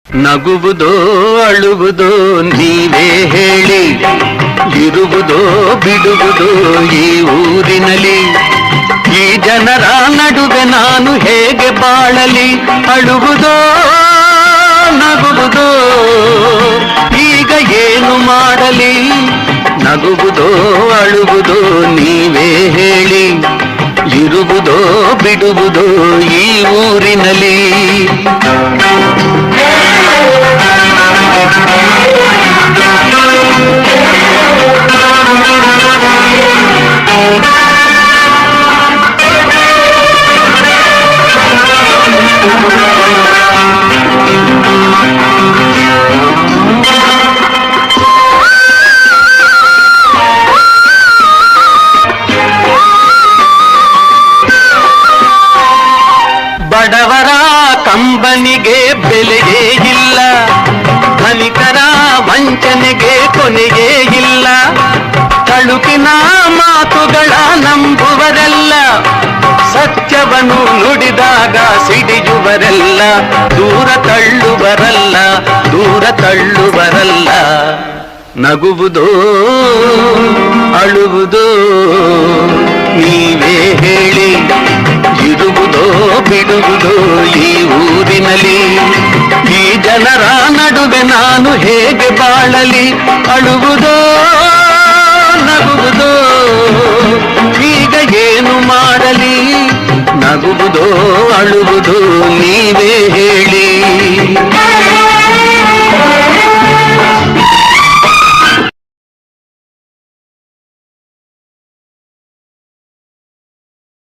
ನಗುವುದೋ ಅಳುವುದೋ ನೀವೇ ಹೇಳಿ, ಇರುವುದೋ ಬಿಡುವುದೋ ಈ ಊರಿನಲ್ಲಿ. ಈ ಜನರ ನಡುವೆ ನಾನು ಹೇಗೆ ಬಾಳಲಿ? ಅಳುವುದೋ ನಗುವುದೋ ಈಗ ಏನು ಮಾಡಲಿ? ನಗುವುದೋ ಅಳುವುದೋ ನೀವೇ ಹೇಳಿ, ಇರುವುದೋ ಬಿಡುವುದೋ ಈ ಊರಿನಲ್ಲಿ. ಬಡವರ ಕಂಬನಿಗೆ ಬೆಲೆಯೇ ಇಲ್ಲ, ಧನಿಕರ ವಂಚನೆಗೆ ಕೊನೆಯೇ ಇಲ್ಲ. ತಳುಕಿನ ಮಾತುಗಳ ನಂಬುವರೆಲ್ಲ, ಸತ್ಯವನ್ನು ನುಡಿದಾಗ ಸಿಡಿಯುವರೆಲ್ಲ. ದೂರ ತಳ್ಳುವರಲ್ಲ, ದೂರ ತಳ್ಳುವರಲ್ಲ. ನಗುವುದೋ ಅಳುವುದೋ ನೀವೇ ಹೇಳಿ, ಇರುವುದೋ ಬಿಡುವುದೋ ಈ ಊರಿನಲ್ಲಿ. ಈ ಜನರ ನಡುವೆ ನಾನು ಹೇಗೆ ಬಾಳಲಿ? ಅಳುವುದೋ ನಗುವುದೋ ಈಗ ಏನು ಮಾಡಲಿ?